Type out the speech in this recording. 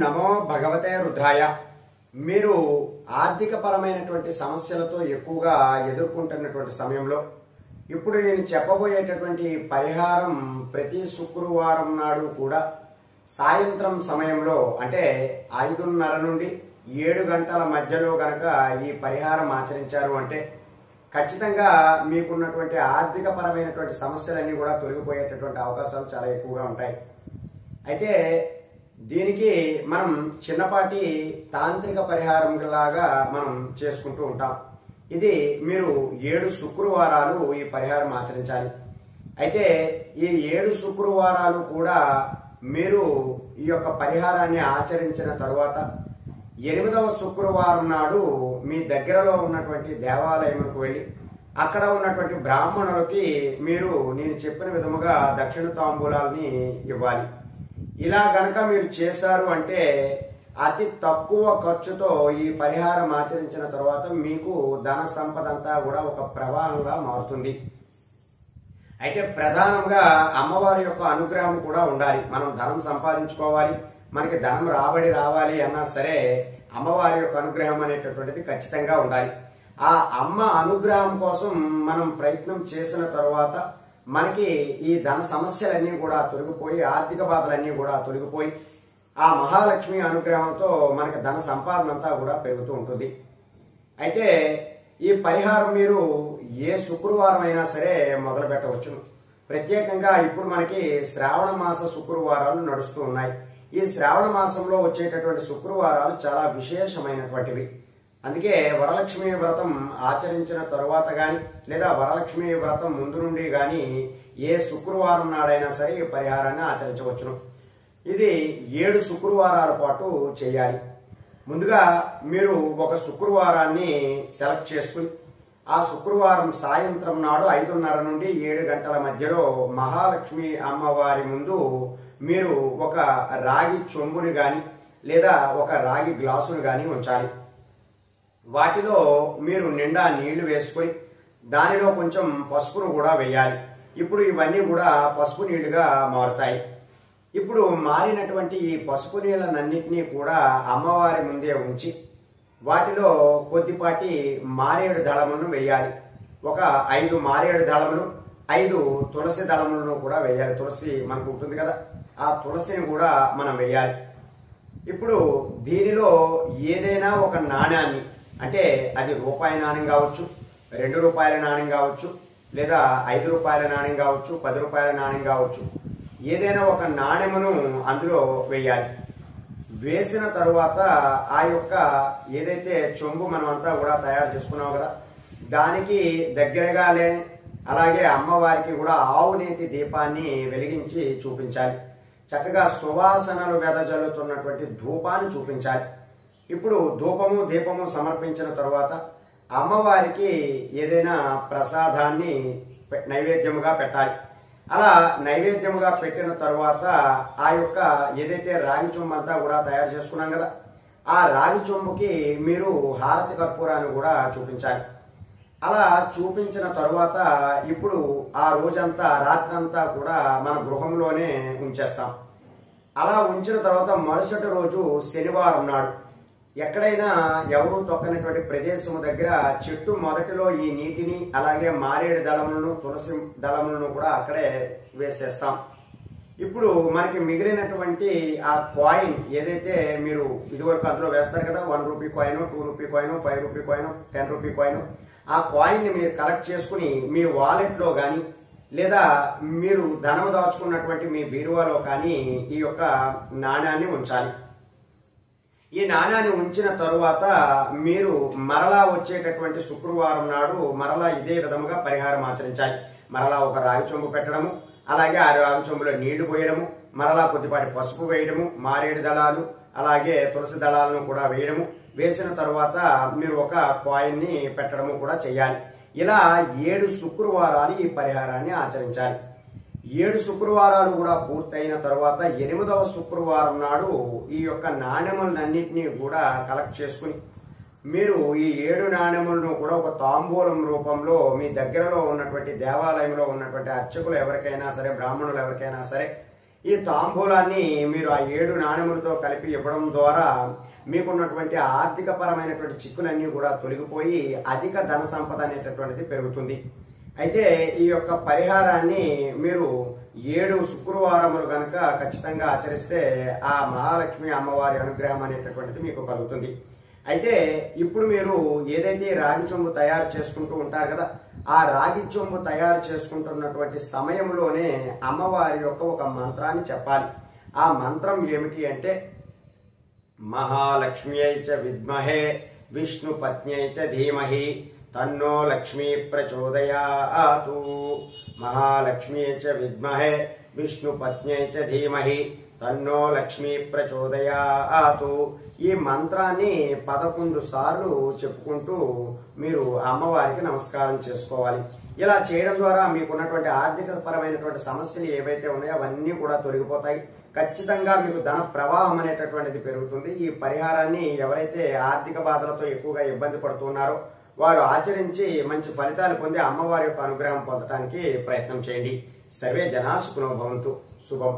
నమో భగవతే రుద్రాయ. మీరు ఆర్థిక పరమైనటువంటి సమస్యలతో ఎక్కువగా ఎదుర్కొంటున్నటువంటి సమయంలో ఇప్పుడు నేను చెప్పబోయేటటువంటి పరిహారం ప్రతి శుక్రవారం నాడు కూడా సాయంత్రం సమయంలో అంటే 5:30 నుండి 7 గంటల మధ్యలో గనక ఈ పరిహారం ఆచరించారు అంటే ఖచ్చితంగా మీకున్నటువంటి ఆర్థిక పరమైనటువంటి సమస్యలన్నీ కూడా తొలగిపోయేటటువంటి అవకాశాలు చాలా ఎక్కువగా ఉంటాయి. అయితే దీనికి మనం చిన్నపాటి తాంత్రిక పరిహారం లాగా మనం చేసుకుంటూ ఉంటాం. ఇది మీరు 7 శుక్రవారాలు ఈ పరిహారం ఆచరించాలి. అయితే ఈ 7 శుక్రవారాలు కూడా మీరు ఈ యొక్క పరిహారాన్ని ఆచరించిన తరువాత 8వ శుక్రవారం నాడు మీ దగ్గరలో ఉన్నటువంటి దేవాలయంకు వెళ్ళి అక్కడ ఉన్నటువంటి బ్రాహ్మణులకి మీరు నేను చెప్పిన విధముగా దక్షిణ తాంబూలాల్ని ఇవ్వాలి. ఇలా గనక మీరు చేశారు అంటే అతి తక్కువ ఖర్చుతో ఈ పరిహారం ఆచరించిన తర్వాత మీకు ధన సంపద అంతా కూడా ఒక ప్రవాహంగా మారుతుంది. అయితే ప్రధానంగా అమ్మవారి యొక్క అనుగ్రహం కూడా ఉండాలి. మనం ధనం సంపాదించుకోవాలి, మనకి ధనం రాబడి రావాలి అన్నా సరే అమ్మవారి యొక్క అనుగ్రహం అనేటటువంటిది ఖచ్చితంగా ఉండాలి. ఆ అమ్మ అనుగ్రహం కోసం మనం ప్రయత్నం చేసిన తర్వాత మనకి ఈ ధన సమస్యలన్నీ కూడా తొలగిపోయి ఆర్థిక బాధలన్నీ కూడా తొలగిపోయి ఆ మహాలక్ష్మి అనుగ్రహంతో మనకి ధన సంపాదన అంతా కూడా పెరుగుతూ ఉంటుంది. అయితే ఈ పరిహారం మీరు ఏ శుక్రవారం అయినా సరే మొదలు పెట్టవచ్చు. ప్రత్యేకంగా ఇప్పుడు మనకి శ్రావణ మాస శుక్రవారాలు నడుస్తూ ఉన్నాయి. ఈ శ్రావణ మాసంలో వచ్చేటటువంటి శుక్రవారాలు చాలా విశేషమైనటువంటివి. అందుకే వరలక్ష్మి వ్రతం ఆచరించిన తరువాత గాని లేదా వరలక్ష్మి వ్రతం ముందు నుండి గాని ఏ శుక్రవారం నాడైనా సరే ఈ పరిహారాన్ని ఆచరించవచ్చును. ఇది 7 శుక్రవారాల పాటు చేయాలి. ముందుగా మీరు ఒక శుక్రవారాన్ని సెలెక్ట్ చేసుకుని ఆ శుక్రవారం సాయంత్రం నాడు 5:30 నుండి 7 గంటల మధ్యలో మహాలక్ష్మి అమ్మవారి ముందు మీరు ఒక రాగి చెంబుని గాని లేదా ఒక రాగి గ్లాసును గాని ఉంచాలి. వాటిలో మీరు నిండా నీళ్లు వేసుకుని దానిలో కొంచెం పసుపును కూడా వేయాలి. ఇప్పుడు ఇవన్నీ కూడా పసుపు నీళ్లుగా మారుతాయి. ఇప్పుడు మారినటువంటి ఈ పసుపు నీళ్ళనన్నింటినీ కూడా అమ్మవారి ముందే ఉంచి వాటిలో కొద్దిపాటి మారేడు దళములను వేయాలి. ఒక 5 మారేడు దళములు, 5 తులసి దళములను కూడా వేయాలి. తులసి మనకు ఉంటుంది కదా, ఆ తులసిని కూడా మనం వేయాలి. ఇప్పుడు దీనిలో ఏదైనా ఒక నాణ్యాన్ని అంటే అది రూపాయి నాణ్యం కావచ్చు, 2 రూపాయల నాణ్యం కావచ్చు, లేదా 5 రూపాయల నాణ్యం కావచ్చు, 10 రూపాయల నాణ్యం కావచ్చు, ఏదైనా ఒక నాణ్యమును అందులో వేయాలి. వేసిన తరువాత ఆ యొక్క ఏదైతే చెంబు మనం అంతా కూడా తయారు చేసుకున్నాం కదా దానికి దగ్గరగానే అలాగే అమ్మవారికి కూడా ఆవునేతి దీపాన్ని వెలిగించి చూపించాలి. చక్కగా సువాసనలు వెదజల్లుతున్నటువంటి ధూపాన్ని చూపించాలి. ఇప్పుడు ధూపము దీపము సమర్పించిన తరువాత అమ్మవారికి ఏదైనా ప్రసాదాన్ని నైవేద్యముగా పెట్టాలి. అలా నైవేద్యముగా పెట్టిన తరువాత ఆ యొక్క ఏదైతే రాగి చెంబు అంతా కూడా తయారు చేసుకున్నాం కదా ఆ రాగి చెంబుకి మీరు హారతి కర్పూరాన్ని కూడా చూపించాలి. అలా చూపించిన తరువాత ఇప్పుడు ఆ రోజంతా రాత్రంతా కూడా మన గృహంలోనే ఉంచేస్తాం. అలా ఉంచిన తర్వాత మరుసటి రోజు శనివారం నాడు ఎక్కడైనా ఎవరూ తొక్కనటువంటి ప్రదేశం దగ్గర చెట్టు మొదటిలో ఈ నీటిని అలాగే మారేడు దళములను తులసి దళములను కూడా అక్కడే వేసేస్తాం. ఇప్పుడు మనకి మిగిలినటువంటి ఆ కాయిన్ ఏదైతే మీరు ఇదివరకు అందులో వేస్తారు కదా 1 rupee coin, 2 rupee coin, 5 rupee coin, 10 rupee coin, ఆ కాయిన్ ని మీరు కలెక్ట్ చేసుకుని మీ వాలెట్ లో గాని లేదా మీరు ధనము దాచుకున్నటువంటి మీ బీరువాలో కానీ ఈ యొక్క నాణ్యాన్ని ఉంచాలి. ఈ నాణ్యాన్ని ఉంచిన తరువాత మీరు మరలా వచ్చేటటువంటి శుక్రవారం నాడు మరలా ఇదే విధముగా పరిహారం ఆచరించాలి. మరలా ఒక రాగి చెంబు పెట్టడము, అలాగే ఆ రాగి చెంబులో నీళ్లు పోయడము, మరలా కొద్దిపాటి పసుపు వేయడము, మారేడు దళాలు అలాగే తులసి దళాలను కూడా వేయడము, వేసిన తరువాత మీరు ఒక కాయిన్ ని పెట్టడము కూడా చేయాలి. ఇలా 7 శుక్రవారాలు ఈ పరిహారాన్ని ఆచరించాలి. 7 శుక్రవారాలు కూడా పూర్తయిన తర్వాత 8వ శుక్రవారం నాడు ఈ యొక్క నాణ్యములన్నింటినీ కూడా కలెక్ట్ చేసుకుని మీరు ఈ 7 నాణ్యములను కూడా ఒక తాంబూలం రూపంలో మీ దగ్గరలో ఉన్నటువంటి దేవాలయంలో ఉన్నటువంటి అర్చకులు ఎవరికైనా సరే బ్రాహ్మణులు ఎవరికైనా సరే ఈ తాంబూలాన్ని మీరు ఆ 7 నాణెములతో కలిపి ఇవ్వడం ద్వారా మీకున్నటువంటి ఆర్థిక పరమైనటువంటి చిక్కులన్నీ కూడా తొలగిపోయి అధిక ధన సంపద అనేటటువంటిది పెరుగుతుంది. అయితే ఈ యొక్క పరిహారాన్ని మీరు 7 శుక్రవారములు గనక ఖచ్చితంగా ఆచరిస్తే ఆ మహాలక్ష్మి అమ్మవారి అనుగ్రహం అనేటటువంటిది మీకు కలుగుతుంది. అయితే ఇప్పుడు మీరు ఏదైతే రాగి చెంబు తయారు చేసుకుంటూ ఉంటారు కదా, ఆ రాగి చెంబు తయారు చేసుకుంటున్నటువంటి సమయంలోనే అమ్మవారి యొక్క ఒక మంత్రాన్ని చెప్పాలి. ఆ మంత్రం ఏమిటి అంటే, మహాలక్ష్మ్యై చ విద్మహే విష్ణు పత్న్యై చ ధీమహి తన్నో లక్ష్మీ ప్రచోదయాతు. మహాలక్ష్మ్యై చ విద్మహే విష్ణు పత్న్యై చ ధీమహి తన్నో లక్ష్మీ ప్రచోదయాతు. ఈ మంత్రాన్ని 11 సార్లు చెప్పుకుంటూ మీరు అమ్మవారికి నమస్కారం చేసుకోవాలి. ఇలా చేయడం ద్వారా మీకున్నటువంటి ఆర్థిక పరమైనటువంటి సమస్యలు ఏవైతే ఉన్నాయో అవన్నీ కూడా తొలగిపోతాయి. ఖచ్చితంగా మీకు ధన ప్రవాహం అనేటటువంటిది పెరుగుతుంది. ఈ పరిహారాన్ని ఎవరైతే ఆర్థిక బాధలతో ఎక్కువగా ఇబ్బంది పడుతున్నారో వారు ఆచరించి మంచి ఫలితాలు పొంది అమ్మవారి యొక్క అనుగ్రహం పొందడానికి ప్రయత్నం చేయండి. సర్వే జనా సుఖినో భవంతు. శుభం.